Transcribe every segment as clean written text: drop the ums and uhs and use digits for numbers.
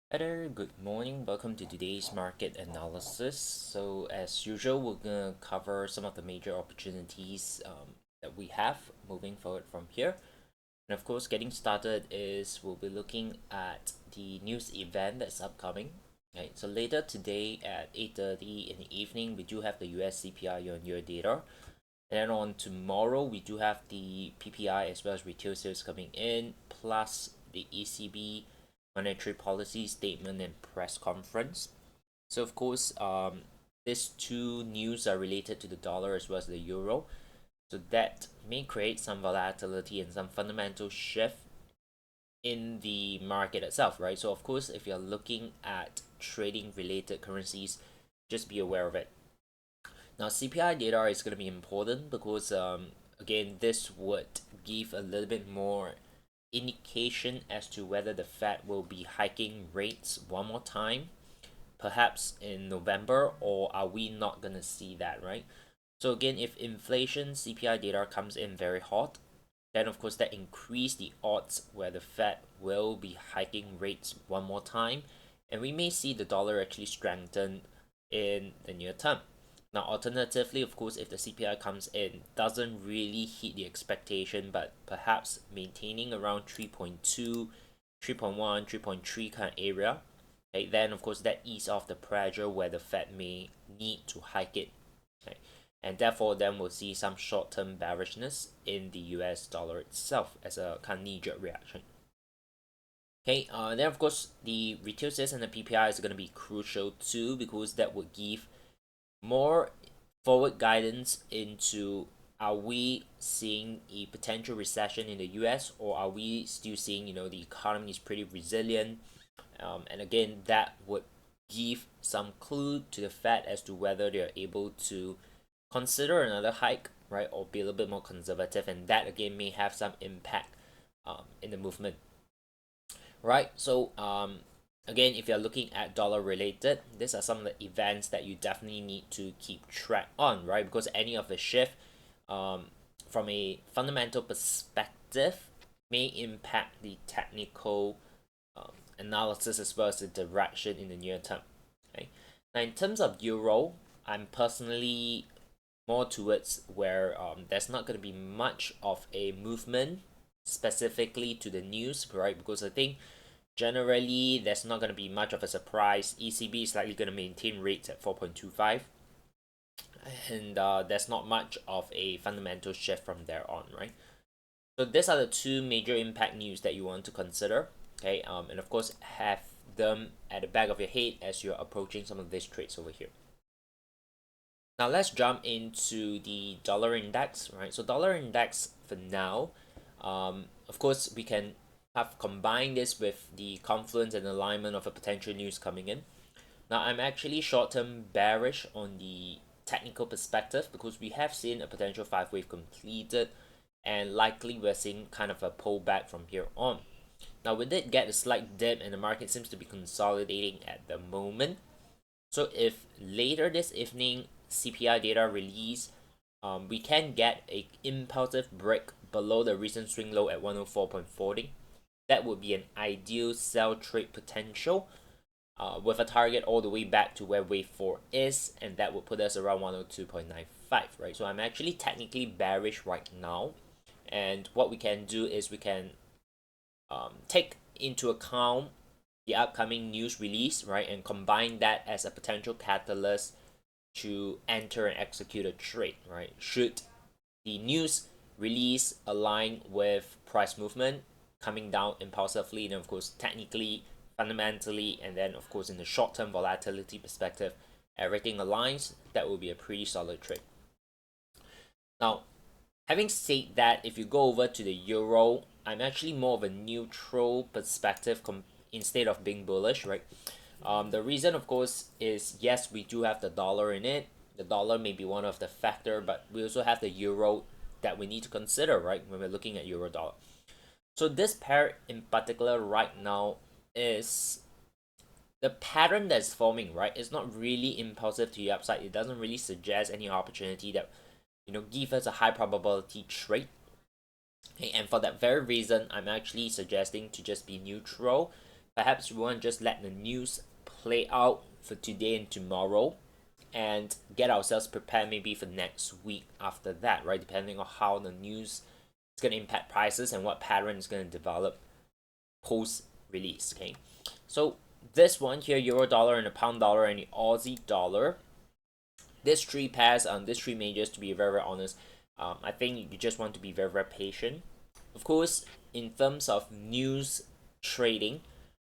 Hi there, good morning. Welcome to today's market analysis. So, as usual, we're gonna cover some of the major opportunities that we have moving forward from here. And of course, getting started is we'll be looking at the news event that's upcoming. Right. So later today at 8:30 in the evening, we do have the US CPI year-on-year data. And then on tomorrow, we do have the PPI as well as retail sales coming in, plus the ECB monetary policy statement and press conference. So of course, these two news are related to the dollar as well as the euro. So that may create some volatility and some fundamental shift in the market itself, right? So of course, if you're looking at trading related currencies, just be aware of it. Now, CPI data is going to be important because, again, this would give a little bit more indication as to whether the Fed will be hiking rates one more time, perhaps in November, or are we not going to see that, right? So, again, if inflation CPI data comes in very hot, then of course that increase the odds where the Fed will be hiking rates one more time, and we may see the dollar actually strengthen in the near term. Now, alternatively, of course, if the CPI comes in, doesn't really hit the expectation, but perhaps maintaining around 3.2, 3.1, 3.3 kind of area, okay, then of course that ease off the pressure where the Fed may need to hike it. Okay, and therefore then we'll see some short-term bearishness in the US dollar itself as a kind of knee-jerk reaction. Okay, then of course the retail sales and the PPI is going to be crucial too because that would give more forward guidance into are we seeing a potential recession in the US, or are we still seeing the economy is pretty resilient, and again that would give some clue to the Fed as to whether they're able to consider another hike, right, or be a little bit more conservative, and that again may have some impact in the movement, right? So again, if you're looking at dollar related, these are some of the events that you definitely need to keep track on, right? Because any of the shift from a fundamental perspective may impact the technical analysis as well as the direction in the near term. Okay. Now, in terms of euro, I'm personally more towards where there's not going to be much of a movement specifically to the news, right? Because I think generally there's not going to be much of a surprise. ECB is likely going to maintain rates at 4.25, and there's not much of a fundamental shift from there on, right? So these are the two major impact news that you want to consider, okay? And of course have them at the back of your head as you're approaching some of these trades over here. Now let's jump into the dollar index, right? So dollar index for now, of course we can have combined this with the confluence and alignment of a potential news coming in. Now I'm actually short-term bearish on the technical perspective because we have seen a potential 5 wave completed, and likely we're seeing kind of a pullback from here on. Now we did get a slight dip and the market seems to be consolidating at the moment. So if later this evening CPI data release, we can get a impulsive break below the recent swing low at 104.40. That would be an ideal sell trade potential, with a target all the way back to where wave 4 is, and that would put us around 102.95, right? So I'm actually technically bearish right now, and what we can do is we can take into account the upcoming news release, right, and combine that as a potential catalyst to enter and execute a trade, right? Should the news release align with price movement coming down impulsively, then of course technically, fundamentally, and then of course in the short term volatility perspective, everything aligns, that will be a pretty solid trade. Now, having said that, if you go over to the euro, I'm actually more of a neutral perspective instead of being bullish, right? The reason, of course, is yes, we do have the dollar in it. The dollar may be one of the factor, but we also have the euro that we need to consider, right, when we're looking at euro dollar. So this pair in particular right now is the pattern that's forming, right? It's not really impulsive to the upside. It doesn't really suggest any opportunity that give us a high probability trade. Okay, and for that very reason, I'm actually suggesting to just be neutral. perhaps we want to just let the news play out for today and tomorrow and get ourselves prepared maybe for next week after that, right? Depending on how the news is going to impact prices and what pattern is going to develop post release. Okay, so this one here, euro dollar and the pound dollar and the Aussie dollar, these three pairs, these three majors, to be very, very honest, I think you just want to be very, very patient. Of course, in terms of news trading,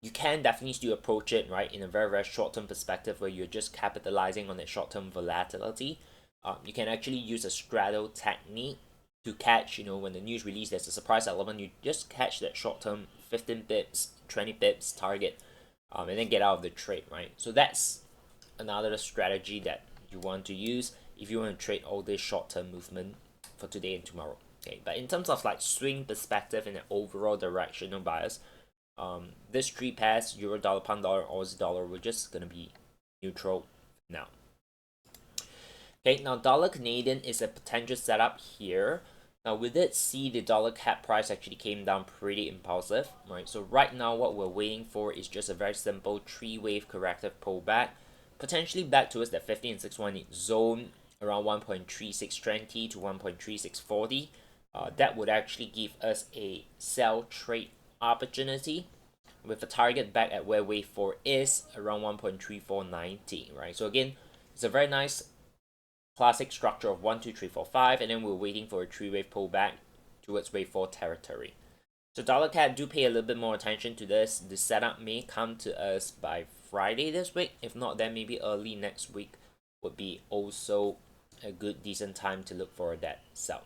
you can definitely still approach it, right, in a very, very short-term perspective where you're just capitalizing on that short-term volatility. You can actually use a straddle technique to catch, when the news release, there's a surprise element, you just catch that short-term 15 pips, 20 pips target, and then get out of the trade, right? So that's another strategy that you want to use if you want to trade all this short-term movement for today and tomorrow. Okay, but in terms of like swing perspective and an overall directional bias, this three pairs, euro dollar, pound dollar, Aussie dollar, we're just gonna be neutral now. Okay, now dollar Canadian is a potential setup here. Now we did see the dollar cap price actually came down pretty impulsive, right? So right now what we're waiting for is just a very simple three-wave corrective pullback, potentially back towards that 50 and 618 zone around 1.3620 to 1.3640. That would actually give us a sell trade opportunity with a target back at where wave 4 is around 1.3490, right? So again, it's a very nice classic structure of 1, 2, 3, 4, 5, and then we're waiting for a three-wave pullback towards wave 4 territory. So dollar CAD, do pay a little bit more attention to this. The setup may come to us by Friday this week. If not, then maybe early next week would be also a good decent time to look for that sell.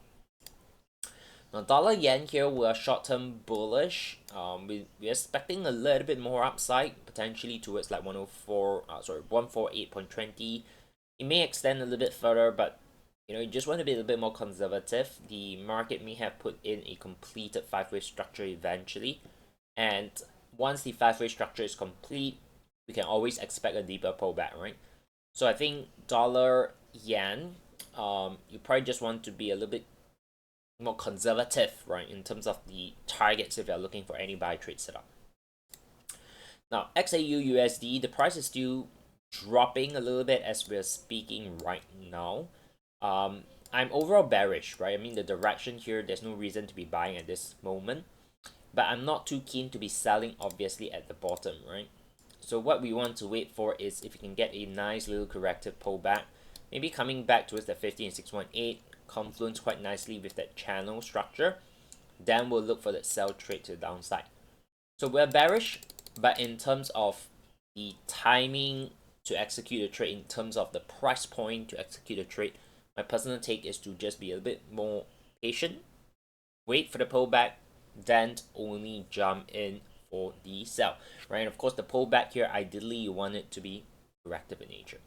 Now dollar yen here, we're short-term bullish. We're expecting a little bit more upside, potentially towards like 148.20. It may extend a little bit further, but you just want to be a little bit more conservative. The market may have put in a completed five-way structure eventually, and once the five-way structure is complete, we can always expect a deeper pullback, right? So I think dollar yen, you probably just want to be a little bit more conservative, right, in terms of the targets if you're looking for any buy trade setup. Now XAU USD, the price is still dropping a little bit as we're speaking right now. I'm overall bearish, right? I mean, the direction here, there's no reason to be buying at this moment, but I'm not too keen to be selling, obviously, at the bottom, right? So what we want to wait for is if you can get a nice little corrective pullback, maybe coming back towards the 50 and 618, confluence quite nicely with that channel structure, then we'll look for that sell trade to the downside. So we're bearish, but in terms of the timing to execute a trade, in terms of the price point to execute a trade, my personal take is to just be a bit more patient, wait for the pullback, then only jump in for the sell, right? And of course, the pullback here, ideally you want it to be corrective in nature.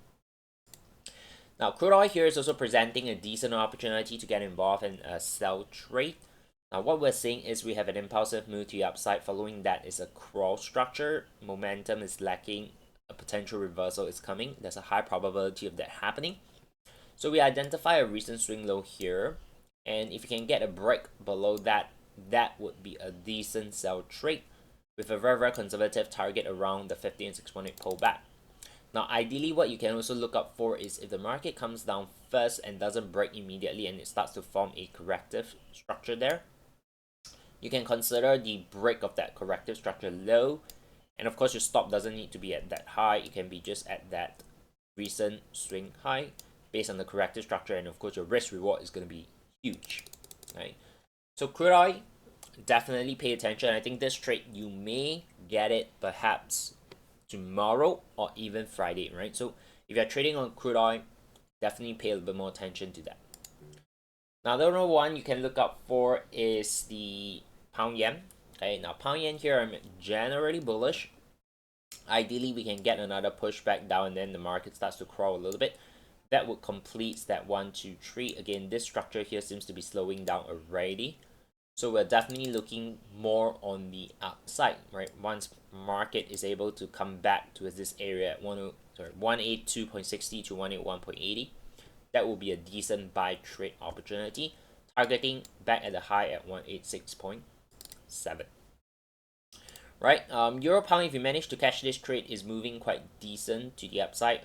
Now, crude oil here is also presenting a decent opportunity to get involved in a sell trade. Now, what we're seeing is we have an impulsive move to the upside. Following that is a crawl structure. Momentum is lacking. A potential reversal is coming. There's a high probability of that happening. So we identify a recent swing low here. And if you can get a break below that, that would be a decent sell trade with a very, very conservative target around the 50 and 618 pullback. Now, ideally, what you can also look up for is if the market comes down first and doesn't break immediately and it starts to form a corrective structure there, you can consider the break of that corrective structure low. And of course, your stop doesn't need to be at that high. It can be just at that recent swing high based on the corrective structure. And of course, your risk reward is going to be huge, right? So crude oil, definitely pay attention. I think this trade, you may get it perhaps tomorrow or even Friday, right? So if you're trading on crude oil, definitely pay a little bit more attention to that. Now, the other one you can look up for is the pound yen. Okay, now pound yen here, I'm generally bullish. Ideally, we can get another pushback down and then the market starts to crawl a little bit. That would complete that 1, 2, 3. Again, this structure here seems to be slowing down already. So we're definitely looking more on the upside, right? Once market is able to come back to this area at 182.60 to 181.80, that will be a decent buy trade opportunity, targeting back at the high at 186.7. right? Euro pound, if you manage to catch this trade, is moving quite decent to the upside.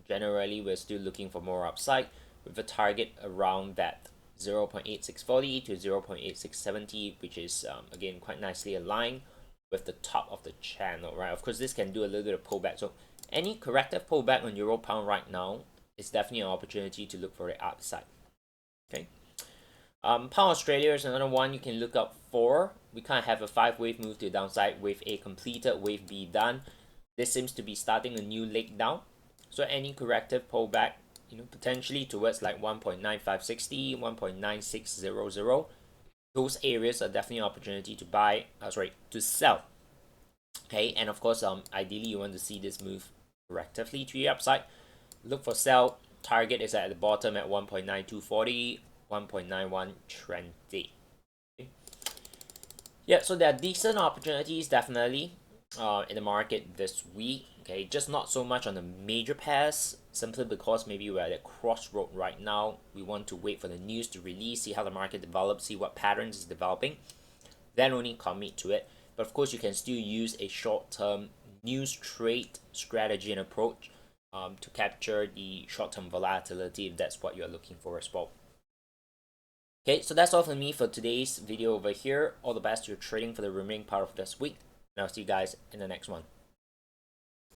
Generally, we're still looking for more upside with a target around that 0.8640 to 0.8670, which is again quite nicely aligned with the top of the channel, right? Of course, this can do a little bit of pullback. So any corrective pullback on Euro pound right now is definitely an opportunity to look for the upside. Okay. Pound Australia is another one you can look up for. We kind of have a 5-wave move to the downside. Wave A completed, wave B done. This seems to be starting a new leg down. So any corrective pullback, potentially towards like 1.9560, 1.9600, those areas are definitely an opportunity to buy. To sell. Okay, and of course, ideally you want to see this move correctively to the upside. Look for sell. Target is at the bottom at 1.9240, 1.91 trend day. Okay. Yeah, so there are decent opportunities definitely in the market this week. Okay, just not so much on the major pairs, simply because maybe we're at a crossroad right now. We want to wait for the news to release, see how the market develops, see what patterns is developing, then only commit to it. But of course, you can still use a short-term news trade strategy and approach to capture the short-term volatility if that's what you're looking for as well. Okay, so that's all from me for today's video over here. All the best to your trading for the remaining part of this week, and I'll see you guys in the next one.